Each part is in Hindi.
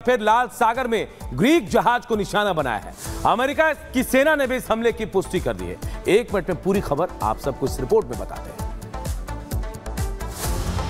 फिर लाल सागर में ग्रीक जहाज को निशाना बनाया है। अमेरिका की सेना ने भी इस हमले की पुष्टि कर दी है। 1 मिनट में पूरी खबर आप सबको इस रिपोर्ट में बताते हैं।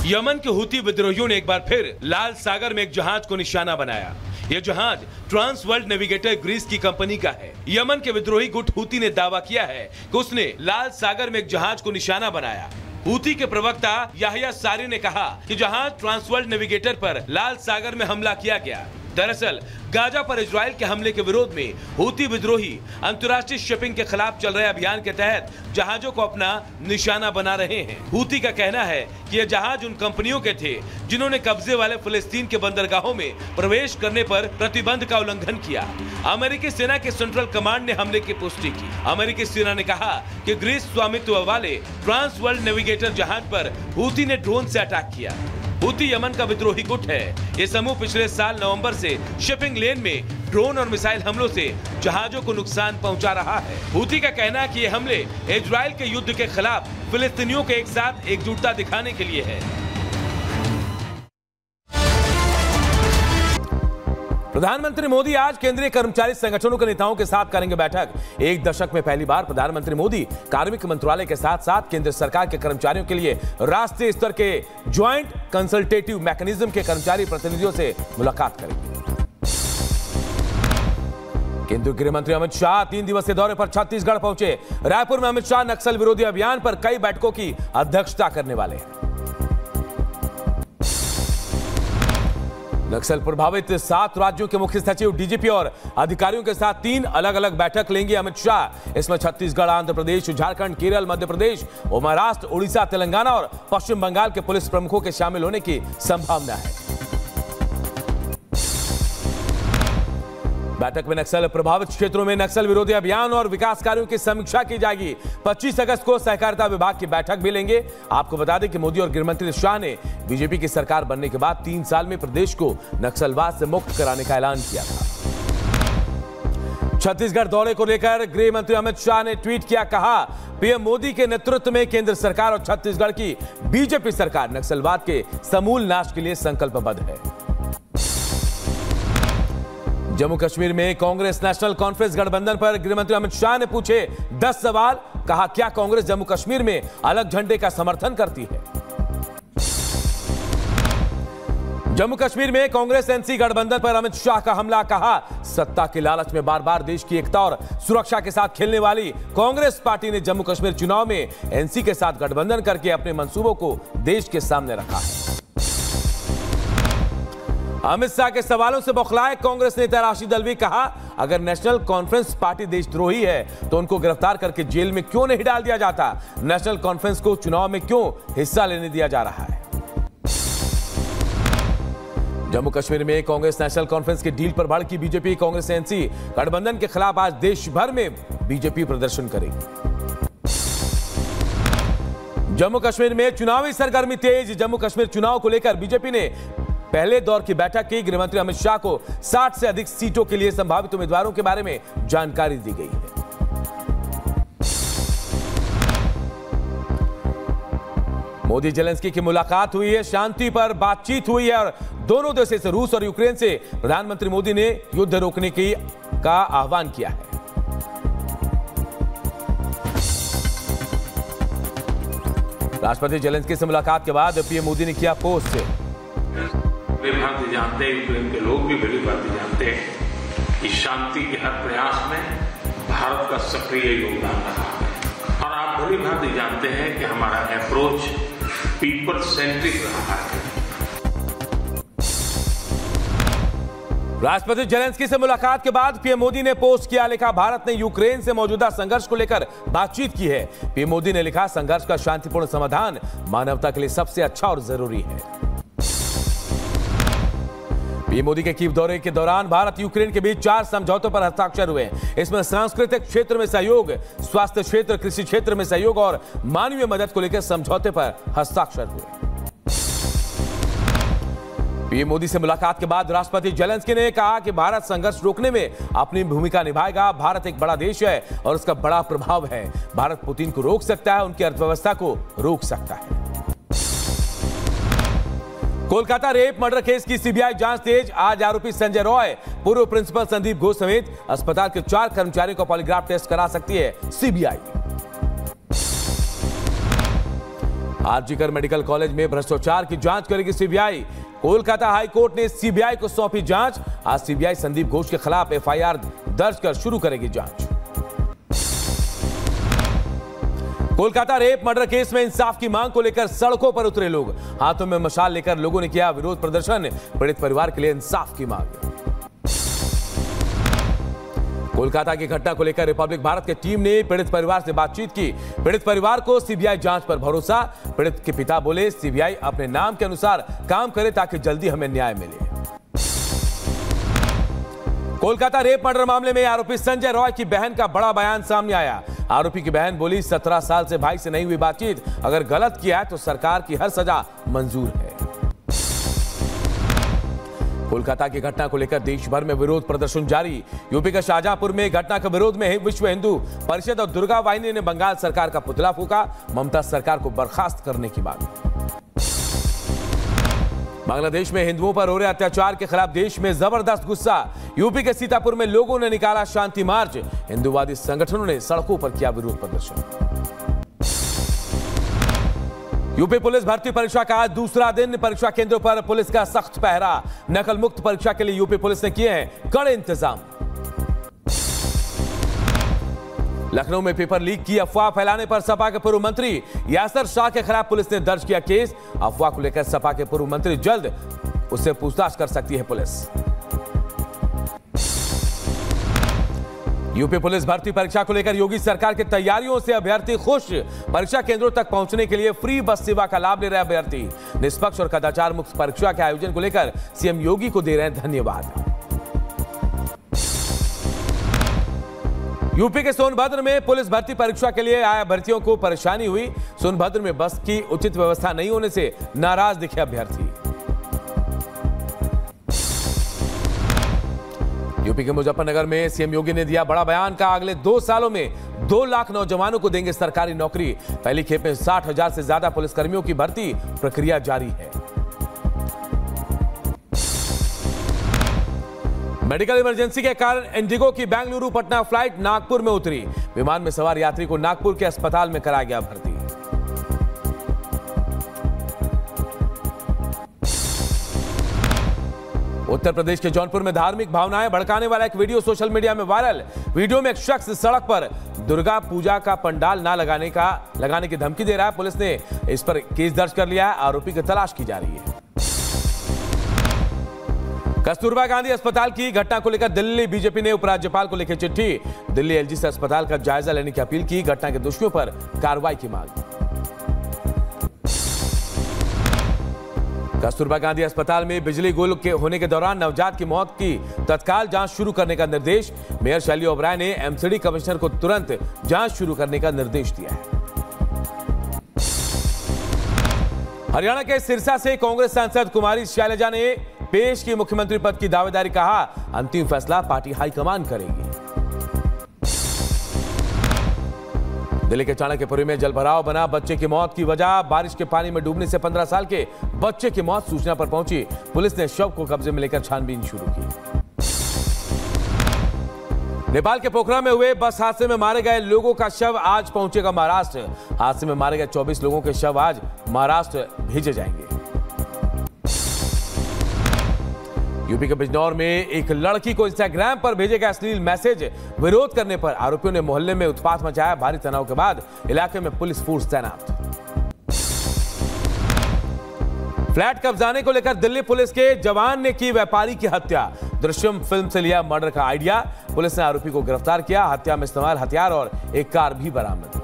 यमन के हूती विद्रोहियों ने एक बार फिर लाल सागर में एक जहाज को निशाना बनाया। यह जहाज ट्रांस वर्ल्ड नेविगेटर ग्रीस की कंपनी का है। यमन के विद्रोही गुट हूती ने दावा किया है कि उसने लाल सागर में एक जहाज को निशाना बनाया। हूती के प्रवक्ता याहिया सारी ने कहा कि जहाज ट्रांस वर्ल्ड नेविगेटर पर लाल सागर में हमला किया गया। दरअसल गाजा पर इजराइल के हमले के विरोध में हूती विद्रोही अंतर्राष्ट्रीय शिपिंग के खिलाफ चल रहे अभियान के तहत जहाजों को अपना निशाना बना रहे हैं। हूती का कहना है कि यह जहाज उन कंपनियों के थे जिन्होंने कब्जे वाले फिलिस्तीन के बंदरगाहों में प्रवेश करने पर प्रतिबंध का उल्लंघन किया। अमेरिकी सेना के सेंट्रल कमांड ने हमले की पुष्टि की। अमेरिकी सेना ने कहा कि ग्रीस स्वामित्व वाले ट्रांस वर्ल्ड नेविगेटर जहाज पर हूती ने ड्रोन से अटैक किया। हूती यमन का विद्रोही गुट है। ये समूह पिछले साल नवंबर से शिपिंग लेन में ड्रोन और मिसाइल हमलों से जहाजों को नुकसान पहुंचा रहा है। हूती का कहना है कि ये हमले इजराइल के युद्ध के खिलाफ फिलिस्तीनियों के एक साथ एकजुटता दिखाने के लिए है। प्रधानमंत्री मोदी आज केंद्रीय कर्मचारी संगठनों के नेताओं के साथ करेंगे बैठक। 1 दशक में पहली बार प्रधानमंत्री मोदी कार्मिक मंत्रालय के साथ साथ केंद्र सरकार के कर्मचारियों के लिए राष्ट्रीय स्तर के ज्वाइंट कंसल्टेटिव मैकेनिज्म के कर्मचारी प्रतिनिधियों से मुलाकात करेंगे। केंद्रीय गृह मंत्री अमित शाह 3 दिवसीय दौरे पर छत्तीसगढ़ पहुंचे। रायपुर में अमित शाह नक्सल विरोधी अभियान पर कई बैठकों की अध्यक्षता करने वाले हैं। नक्सल प्रभावित 7 राज्यों के मुख्य सचिव, डीजीपी और अधिकारियों के साथ 3 अलग-अलग बैठक लेंगे अमित शाह। इसमें छत्तीसगढ़, आंध्र प्रदेश, झारखंड, केरल, मध्य प्रदेश, महाराष्ट्र, उड़ीसा, तेलंगाना और पश्चिम बंगाल के पुलिस प्रमुखों के शामिल होने की संभावना है। बैठक में नक्सल प्रभावित क्षेत्रों में नक्सल विरोधी अभियान और विकास कार्यों की समीक्षा की जाएगी। 25 अगस्त को सहकारिता विभाग की बैठक भी लेंगे। आपको बता दें कि मोदी और गृहमंत्री शाह ने बीजेपी की सरकार बनने के बाद 3 साल में प्रदेश को नक्सलवाद से मुक्त कराने का ऐलान किया था। छत्तीसगढ़ दौरे को लेकर गृह मंत्री अमित शाह ने ट्वीट किया, कहा पीएम मोदी के नेतृत्व में केंद्र सरकार और छत्तीसगढ़ की बीजेपी सरकार नक्सलवाद के समूल नाश के लिए संकल्पबद्ध है। जम्मू कश्मीर में कांग्रेस नेशनल कॉन्फ्रेंस गठबंधन पर गृहमंत्री अमित शाह ने पूछे 10 सवाल। कहा, क्या कांग्रेस जम्मू कश्मीर में अलग झंडे का समर्थन करती है? जम्मू कश्मीर में कांग्रेस एनसी गठबंधन पर अमित शाह का हमला। कहा, सत्ता के लालच में बार-बार देश की एकता और सुरक्षा के साथ खेलने वाली कांग्रेस पार्टी ने जम्मू कश्मीर चुनाव में एनसी के साथ गठबंधन करके अपने मंसूबों को देश के सामने रखा है। अमित शाह के सवालों से बौखलाए कांग्रेस नेता राशिद अल्वी। कहा, अगर नेशनल कॉन्फ्रेंस पार्टी देशद्रोही है तो उनको गिरफ्तार करके जेल में क्यों नहीं डाल दिया जाता? नेशनल कॉन्फ्रेंस को चुनाव में क्यों हिस्सा लेने दिया जा रहा है? जम्मू कश्मीर में कांग्रेस नेशनल कॉन्फ्रेंस के डील पर भड़की बीजेपी। कांग्रेस एनसी गठबंधन के खिलाफ आज देश भर में बीजेपी प्रदर्शन करेगी। जम्मू कश्मीर में चुनावी सरगर्मी तेज। जम्मू कश्मीर चुनाव को लेकर बीजेपी ने पहले दौर की बैठक की। गृहमंत्री अमित शाह को 60 से अधिक सीटों के लिए संभावित उम्मीदवारों के बारे में जानकारी दी गई है। मोदी जेलेंस्की की मुलाकात हुई है, शांति पर बातचीत हुई है और दोनों देशों से रूस और यूक्रेन से प्रधानमंत्री मोदी ने युद्ध रोकने का आह्वान किया है। राष्ट्रपति जेलेंस्की से मुलाकात के बाद पीएम मोदी ने किया पोस्ट। भांति जानते हैं, यूक्रेन के लोग भी भली भांति जानते हैं कि शांति के हर प्रयास में भारत का सक्रिय योगदान रहा है और आप भली भांति जानते हैं कि हमारा अप्रोच पीपल सेंट्रिक रहा है। राष्ट्रपति जेलेंस्की से मुलाकात के बाद पीएम मोदी ने पोस्ट किया, लिखा, भारत ने यूक्रेन से मौजूदा संघर्ष को लेकर बातचीत की है। पीएम मोदी ने लिखा, संघर्ष का शांतिपूर्ण समाधान मानवता के लिए सबसे अच्छा और जरूरी है। पीएम मोदी के कीव दौरे के दौरान भारत यूक्रेन के बीच 4 समझौतों पर हस्ताक्षर हुए। इसमें सांस्कृतिक क्षेत्र में सहयोग, स्वास्थ्य क्षेत्र, कृषि क्षेत्र में सहयोग और मानवीय मदद को लेकर समझौते पर हस्ताक्षर हुए। पीएम मोदी से मुलाकात के बाद राष्ट्रपति जेलेंस्की ने कहा कि भारत संघर्ष रोकने में अपनी भूमिका निभाएगा। भारत एक बड़ा देश है और उसका बड़ा प्रभाव है। भारत पुतिन को रोक सकता है, उनकी अर्थव्यवस्था को रोक सकता है। कोलकाता रेप मर्डर केस की सीबीआई जांच तेज। आज आरोपी संजय रॉय, पूर्व प्रिंसिपल संदीप घोष समेत अस्पताल के 4 कर्मचारियों का पॉलीग्राफ टेस्ट करा सकती है सीबीआई। आरजीकर मेडिकल कॉलेज में भ्रष्टाचार की जांच करेगी सीबीआई। कोलकाता हाई कोर्ट ने सीबीआई को सौंपी जांच। आज सीबीआई संदीप घोष के खिलाफ एफआईआर दर्ज कर शुरू करेगी जांच। कोलकाता रेप मर्डर केस में इंसाफ की मांग को लेकर सड़कों पर उतरे लोग। हाथों में मशाल लेकर लोगों ने किया विरोध प्रदर्शन। पीड़ित परिवार के लिए इंसाफ की मांग। कोलकाता की घटना को लेकर रिपब्लिक भारत की टीम ने पीड़ित परिवार से बातचीत की। पीड़ित परिवार को सीबीआई जांच पर भरोसा। पीड़ित के पिता बोले, सीबीआई अपने नाम के अनुसार काम करे ताकि जल्दी हमें न्याय मिले। कोलकाता रेप मर्डर मामले में आरोपी संजय रॉय की बहन का बड़ा बयान सामने आया। आरोपी की बहन बोली, 17 साल से भाई से नहीं हुई बातचीत, अगर गलत किया है तो सरकार की हर सजा मंजूर है। कोलकाता की घटना को लेकर देश भर में विरोध प्रदर्शन जारी। यूपी के शाहजहांपुर में घटना के विरोध में विश्व हिंदू परिषद और दुर्गा वाहिनी ने बंगाल सरकार का पुतला फूंका। ममता सरकार को बर्खास्त करने की मांग। बांग्लादेश में हिंदुओं पर हो रहे अत्याचार के खिलाफ देश में जबरदस्त गुस्सा। यूपी के सीतापुर में लोगों ने निकाला शांति मार्च। हिंदुवादी संगठनों ने सड़कों पर किया विरोध प्रदर्शन। यूपी पुलिस भर्ती परीक्षा का आज दूसरा दिन। परीक्षा केंद्रों पर पुलिस का सख्त पहरा। नकल मुक्त परीक्षा के लिए यूपी पुलिस ने किए हैं कड़े इंतजाम। लखनऊ में पेपर लीक की अफवाह फैलाने पर सपा के पूर्व मंत्री यासर शाह के खिलाफ पुलिस ने दर्ज किया केस। अफवाह को लेकर सपा के पूर्व मंत्री जल्द उससे पूछताछ कर सकती है पुलिस। यूपी पुलिस भर्ती परीक्षा को लेकर योगी सरकार की तैयारियों से अभ्यर्थी खुश। परीक्षा केंद्रों तक पहुंचने के लिए फ्री बस सेवा का लाभ ले रहे अभ्यर्थी। निष्पक्ष और कदाचार मुक्त परीक्षा के आयोजन को लेकर सीएम योगी को दे रहे हैं धन्यवाद। यूपी के सोनभद्र में पुलिस भर्ती परीक्षा के लिए आए अभ्यर्थियों को परेशानी हुई। सोनभद्र में बस की उचित व्यवस्था नहीं होने से नाराज दिखे अभ्यर्थी। यूपी के मुजफ्फरनगर में सीएम योगी ने दिया बड़ा बयान। का अगले 2 सालों में 2 लाख नौजवानों को देंगे सरकारी नौकरी। पहली खेप में 60,000 से ज्यादा पुलिसकर्मियों की भर्ती प्रक्रिया जारी है। मेडिकल इमरजेंसी के कारण इंडिगो की बेंगलुरु पटना फ्लाइट नागपुर में उतरी। विमान में सवार यात्री को नागपुर के अस्पताल में कराया गया भर्ती। उत्तर प्रदेश के जौनपुर में धार्मिक भावनाएं भड़काने वाला एक वीडियो सोशल मीडिया में वायरल। वीडियो में एक शख्स सड़क पर दुर्गा पूजा का पंडाल ना लगाने की धमकी दे रहा है। पुलिस ने इस पर केस दर्ज कर लिया है। आरोपी की तलाश की जा रही है। कस्तूरबा गांधी अस्पताल की घटना को लेकर दिल्ली बीजेपी ने उपराज्यपाल को लिखी चिट्ठी। दिल्ली एलजी से अस्पताल का जायजा लेने की अपील की। घटना के दोषियों पर कार्रवाई की मांग। कस्तूरबा गांधी अस्पताल में बिजली गुल के होने के दौरान नवजात की मौत की तत्काल जांच शुरू करने का निर्देश। मेयर शैली ओबराय ने एमसीडी कमिश्नर को तुरंत जांच शुरू करने का निर्देश दिया है। हरियाणा के सिरसा से कांग्रेस सांसद कुमारी शैलजा ने पेश की मुख्यमंत्री पद की दावेदारी। कहा, अंतिम फैसला पार्टी हाईकमान करेगी। दिल्ली के चाणक्यपुरी में जलभराव बना। बच्चे की मौत की वजह बारिश के पानी में डूबने से 15 साल के बच्चे की मौत। सूचना पर पहुंची पुलिस ने शव को कब्जे में लेकर छानबीन शुरू की। नेपाल के पोखरा में हुए बस हादसे में मारे गए लोगों का शव आज पहुंचेगा महाराष्ट्र। हादसे में मारे गए 24 लोगों के शव आज महाराष्ट्र भेजे जाएंगे। यूपी के बिजनौर में एक लड़की को इंस्टाग्राम पर भेजे गए अश्लील मैसेज विरोध करने पर आरोपियों ने मोहल्ले में उत्पात मचाया। भारी तनाव के बाद इलाके में पुलिस फोर्स तैनात। फ्लैट कब्जाने को लेकर दिल्ली पुलिस के जवान ने की व्यापारी की हत्या। दृश्यम फिल्म से लिया मर्डर का आइडिया। पुलिस ने आरोपी को गिरफ्तार किया। हत्या में इस्तेमाल हथियार और एक कार भी बरामद।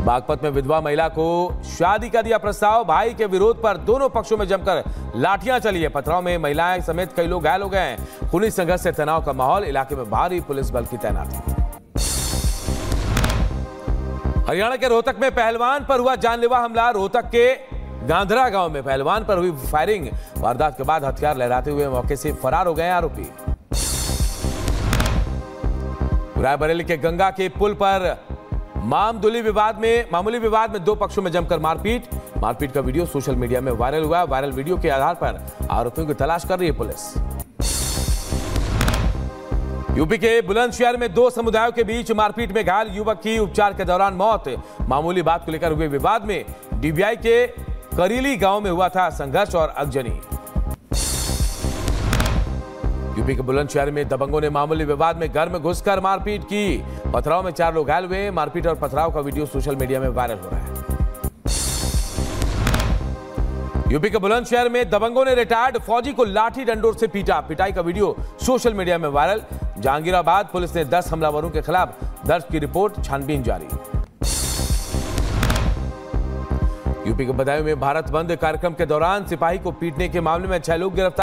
बागपत में विधवा महिला को शादी का दिया प्रस्ताव। भाई के विरोध पर दोनों पक्षों में जमकर लाठियां चली है। पथराव में महिलाएं समेत कई लोग घायल हो गए हैं। खूनी संघर्ष से तनाव का माहौल। इलाके में भारी पुलिस बल की तैनाती। हरियाणा के रोहतक में पहलवान पर हुआ जानलेवा हमला। रोहतक के गांधरा गांव में पहलवान पर हुई फायरिंग। वारदात के बाद हथियार लहराते हुए मौके से फरार हो गए आरोपी। रायबरेली के गंगा के पुल पर मामूली विवाद में 2 पक्षों में जमकर मारपीट। मारपीट का वीडियो सोशल मीडिया में वायरल हुआ। वायरल वीडियो के आधार पर आरोपियों की तलाश कर रही है पुलिस। यूपी के बुलंदशहर में दो समुदायों के बीच मारपीट में घायल युवक की उपचार के दौरान मौत। मामूली बात को लेकर हुए विवाद में डीबीआई के करीली गांव में हुआ था संघर्ष और अगजनी। यूपी के बुलंदशहर में दबंगों ने मामूली विवाद में घर में घुसकर मारपीट की। पथराव में 4 लोग घायल हुए। मारपीट और पथराव का वीडियो सोशल मीडिया में वायरल हो रहा है। यूपी के बुलंदशहर में दबंगों ने रिटायर्ड फौजी को लाठी डंडों से पीटा। पिटाई का वीडियो सोशल मीडिया में वायरल। जहांगीराबाद पुलिस ने 10 हमलावरों के खिलाफ दर्ज की रिपोर्ट, छानबीन जारी। यूपी के बदायूं में भारत बंद कार्यक्रम के दौरान सिपाही को पीटने के मामले में 6 लोग गिरफ्तार।